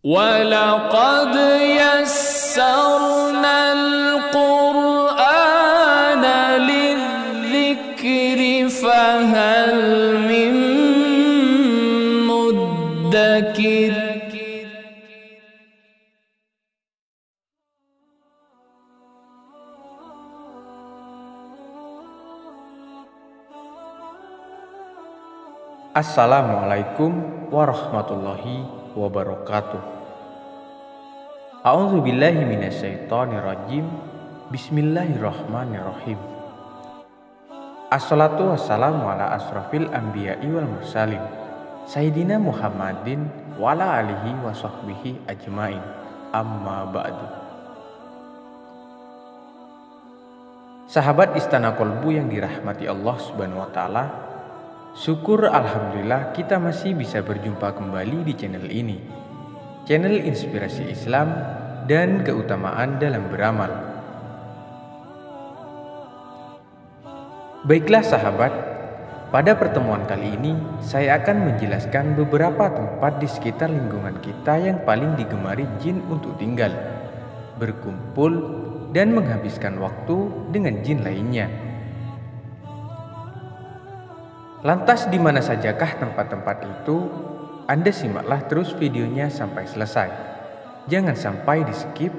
وَلَقَدْ يَسَّرْنَا الْقُرْآنَ لِلذِّكْرِ فَهَلْ مِن مُّدَّكِرٍ. Assalamualaikum warahmatullahi wabarakatuh. A'udzubillahi minasyaitonirrajim. Bismillahirrahmanirrahim. Assalatu wassalamu ala asrafil anbiya'i wal mursalin Sayyidina Muhammadin wa ala alihi wa sahbihi ajmain. Amma ba'du. Sahabat Istana Kolbu yang dirahmati Allah Subhanahu wa taala, syukur alhamdulillah kita masih bisa berjumpa kembali di channel ini, channel inspirasi Islam dan keutamaan dalam beramal. Baiklah sahabat, pada pertemuan kali ini saya akan menjelaskan beberapa tempat di sekitar lingkungan kita yang paling digemari jin untuk tinggal, berkumpul, dan menghabiskan waktu dengan jin lainnya. Lantas di mana sajakah tempat-tempat itu? Anda simaklah terus videonya sampai selesai. Jangan sampai di skip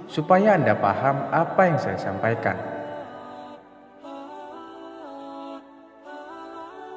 supaya Anda paham apa yang saya sampaikan.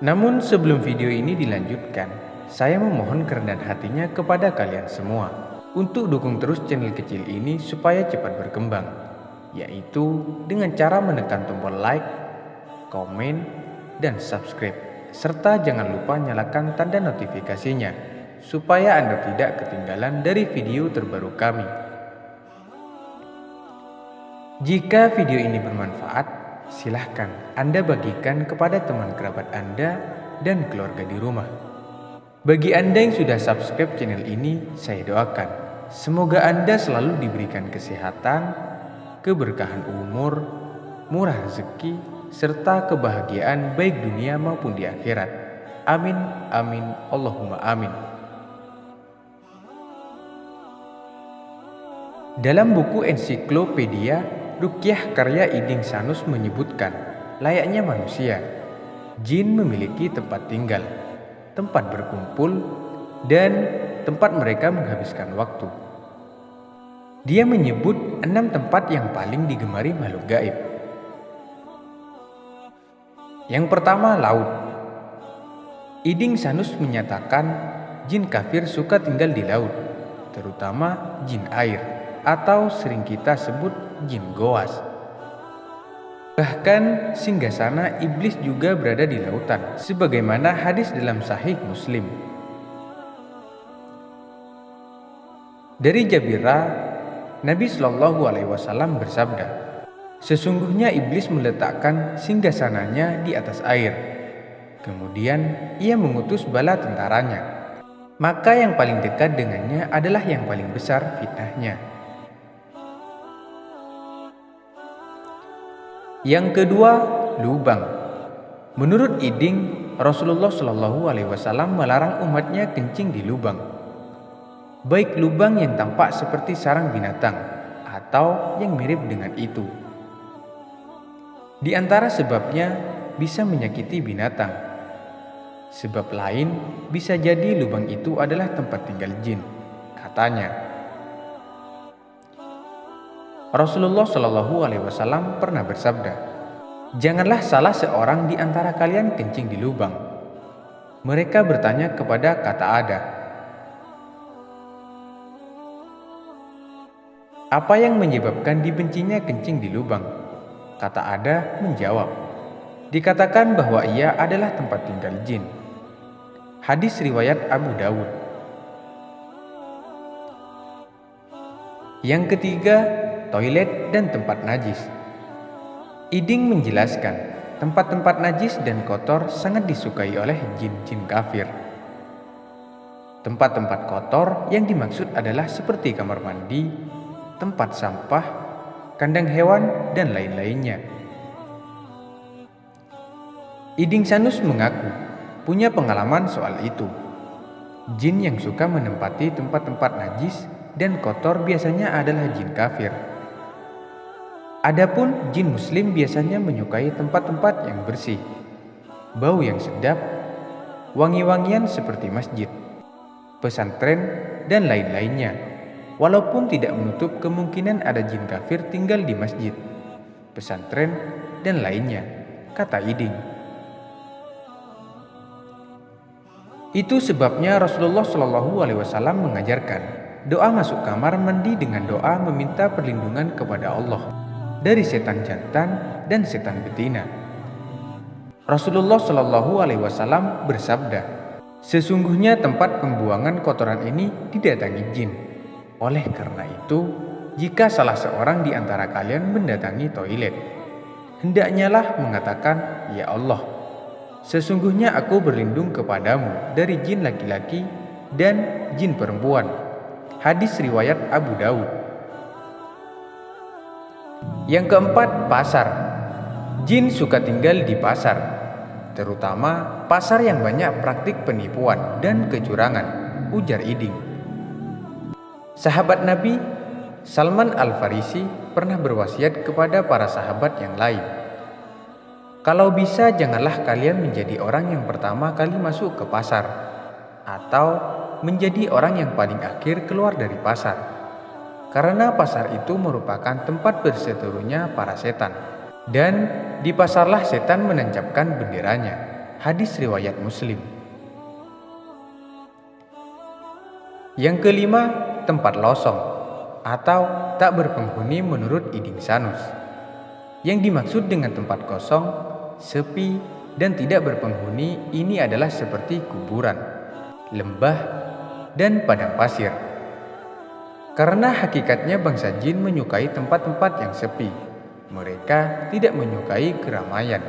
Namun sebelum video ini dilanjutkan, saya memohon kerendahan hatinya kepada kalian semua untuk dukung terus channel kecil ini supaya cepat berkembang, yaitu dengan cara menekan tombol like, komen, dan subscribe. Serta jangan lupa nyalakan tanda notifikasinya supaya Anda tidak ketinggalan dari video terbaru kami. Jika video ini bermanfaat, silahkan Anda bagikan kepada teman kerabat Anda dan keluarga di rumah. Bagi Anda yang sudah subscribe channel ini, saya doakan semoga Anda selalu diberikan kesehatan, keberkahan umur, murah rezeki, serta kebahagiaan baik dunia maupun di akhirat. Amin, amin, Allahumma amin. Dalam buku ensiklopedia Ruqyah karya Iding Sanus menyebutkan, layaknya manusia, jin memiliki tempat tinggal, tempat berkumpul, dan tempat mereka menghabiskan waktu. Dia menyebut 6 tempat yang paling digemari makhluk gaib. Yang pertama, laut. Iding Sanus menyatakan jin kafir suka tinggal di laut, terutama jin air atau sering kita sebut jin goas. Bahkan singgasana iblis juga berada di lautan, sebagaimana hadis dalam Sahih Muslim. Dari Jabirah, Nabi Shallallahu Alaihi Wasallam bersabda, sesungguhnya iblis meletakkan singgasananya di atas air. Kemudian ia mengutus bala tentaranya. Maka yang paling dekat dengannya adalah yang paling besar fitnahnya. Yang kedua, lubang. Menurut Iding, Rasulullah Shallallahu Alaihi Wasallam melarang umatnya kencing di lubang, baik lubang yang tampak seperti sarang binatang atau yang mirip dengan itu. Di antara sebabnya bisa menyakiti binatang. Sebab lain bisa jadi lubang itu adalah tempat tinggal jin, katanya. Rasulullah Shallallahu Alaihi Wasallam pernah bersabda, janganlah salah seorang di antara kalian kencing di lubang. Mereka bertanya kepada kata ada, apa yang menyebabkan dibencinya kencing di lubang? Kata ada menjawab, dikatakan bahwa ia adalah tempat tinggal jin. Hadis riwayat Abu Dawud. Yang ketiga, toilet dan tempat najis. Iding menjelaskan, tempat-tempat najis dan kotor sangat disukai oleh jin-jin kafir. Tempat-tempat kotor yang dimaksud adalah seperti kamar mandi, tempat sampah, kandang hewan, dan lain-lainnya. Iding Sanus mengaku punya pengalaman soal itu. Jin yang suka menempati tempat-tempat najis dan kotor biasanya adalah jin kafir. Adapun jin muslim biasanya menyukai tempat-tempat yang bersih, bau yang sedap, wangi-wangian seperti masjid, pesantren, dan lain-lainnya. Walaupun tidak menutup kemungkinan ada jin kafir tinggal di masjid, pesantren, dan lainnya, kata Iding. Itu sebabnya Rasulullah Shallallahu Alaihi Wasallam mengajarkan doa masuk kamar mandi dengan doa meminta perlindungan kepada Allah dari setan jantan dan setan betina. Rasulullah Shallallahu Alaihi Wasallam bersabda, sesungguhnya tempat pembuangan kotoran ini didatangi jin. Oleh karena itu, jika salah seorang di antara kalian mendatangi toilet, hendaknya lah mengatakan, "Ya Allah, sesungguhnya aku berlindung kepadamu dari jin laki-laki dan jin perempuan." Hadis riwayat Abu Daud. Yang keempat, pasar. Jin suka tinggal di pasar, terutama pasar yang banyak praktik penipuan dan kecurangan, ujar Iding. Sahabat Nabi Salman Al-Farisi pernah berwasiat kepada para sahabat yang lain, kalau bisa janganlah kalian menjadi orang yang pertama kali masuk ke pasar, atau menjadi orang yang paling akhir keluar dari pasar, karena pasar itu merupakan tempat berseterunya para setan, dan di pasarlah setan menancapkan benderanya. Hadis riwayat Muslim. Yang kelima, tempat losong atau tak berpenghuni menurut Iding Sanus. Yang dimaksud dengan tempat kosong, sepi, dan tidak berpenghuni ini adalah seperti kuburan, lembah, dan padang pasir. Karena hakikatnya bangsa jin menyukai tempat-tempat yang sepi. Mereka tidak menyukai keramaian.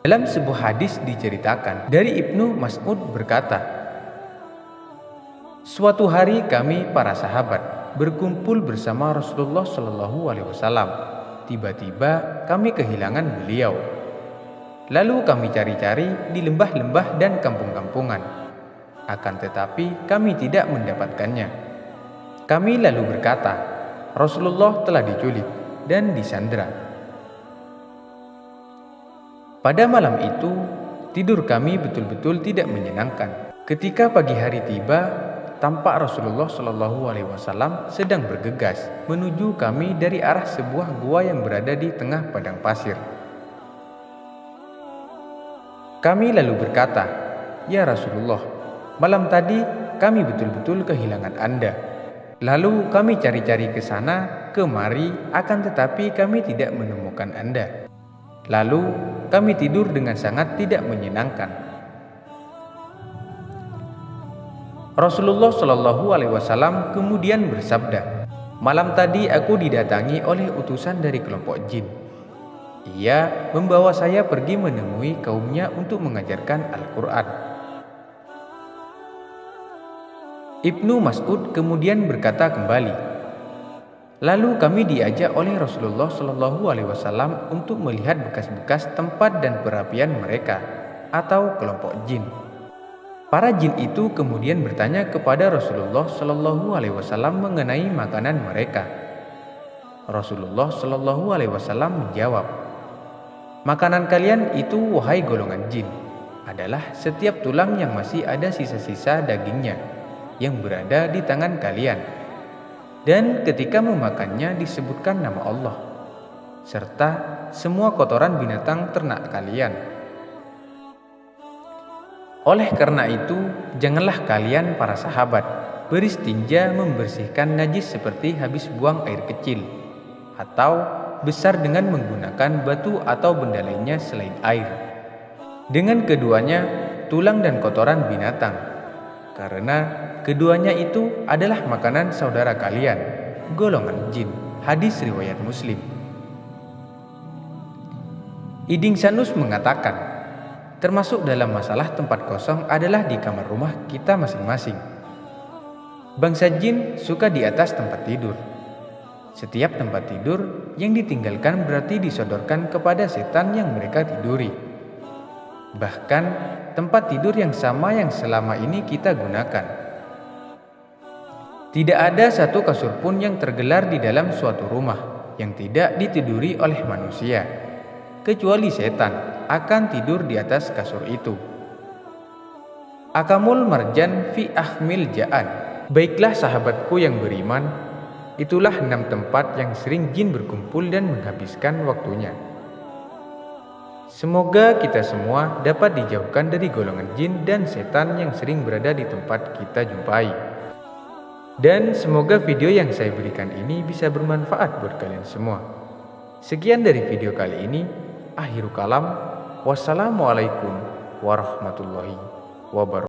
Dalam sebuah hadis diceritakan dari Ibnu Mas'ud berkata, suatu hari kami para sahabat berkumpul bersama Rasulullah Shallallahu Alaihi Wasallam. Tiba-tiba kami kehilangan beliau. Lalu kami cari-cari di lembah-lembah dan kampung-kampungan. Akan tetapi kami tidak mendapatkannya. Kami lalu berkata, Rasulullah telah diculik dan disandra. Pada malam itu, tidur kami betul-betul tidak menyenangkan. Ketika pagi hari tiba, tampak Rasulullah Shallallahu Alaihi Wasallam sedang bergegas menuju kami dari arah sebuah gua yang berada di tengah padang pasir. Kami lalu berkata, "Ya Rasulullah, malam tadi kami betul-betul kehilangan Anda. Lalu kami cari-cari ke sana, kemari, akan tetapi kami tidak menemukan Anda. Lalu kami tidur dengan sangat tidak menyenangkan." Rasulullah Shallallahu Alaihi Wasallam kemudian bersabda, "Malam tadi aku didatangi oleh utusan dari kelompok jin. Ia membawa saya pergi menemui kaumnya untuk mengajarkan Al-Quran." Ibnu Mas'ud kemudian berkata kembali, "Lalu kami diajak oleh Rasulullah Shallallahu Alaihi Wasallam untuk melihat bekas-bekas tempat dan perapian mereka atau kelompok jin. Para jin itu kemudian bertanya kepada Rasulullah Shallallahu Alaihi Wasallam mengenai makanan mereka. Rasulullah Shallallahu Alaihi Wasallam menjawab, "Makanan kalian itu, wahai golongan jin, adalah setiap tulang yang masih ada sisa-sisa dagingnya yang berada di tangan kalian. Dan ketika memakannya disebutkan nama Allah, serta semua kotoran binatang ternak kalian. Oleh karena itu, janganlah kalian para sahabat beristinja membersihkan najis seperti habis buang air kecil, atau besar dengan menggunakan batu atau benda lainnya selain air, dengan keduanya tulang dan kotoran binatang, karena keduanya itu adalah makanan saudara kalian, golongan jin." Hadis riwayat Muslim. Iding Sanus mengatakan, termasuk dalam masalah tempat kosong adalah di kamar rumah kita masing-masing. Bangsa jin suka di atas tempat tidur. Setiap tempat tidur yang ditinggalkan berarti disodorkan kepada setan yang mereka tiduri. Bahkan tempat tidur yang sama yang selama ini kita gunakan. Tidak ada satu kasur pun yang tergelar di dalam suatu rumah yang tidak ditiduri oleh manusia, kecuali setan akan tidur di atas kasur itu. Akamul marjan fi ahmil ja'an. Baiklah sahabatku yang beriman, itulah 6 tempat yang sering jin berkumpul dan menghabiskan waktunya. Semoga kita semua dapat dijauhkan dari golongan jin dan setan yang sering berada di tempat kita jumpai. Dan semoga video yang saya berikan ini bisa bermanfaat buat kalian semua. Sekian dari video kali ini. Akhirul kalam. Wassalamualaikum warahmatullahi wabarakatuh.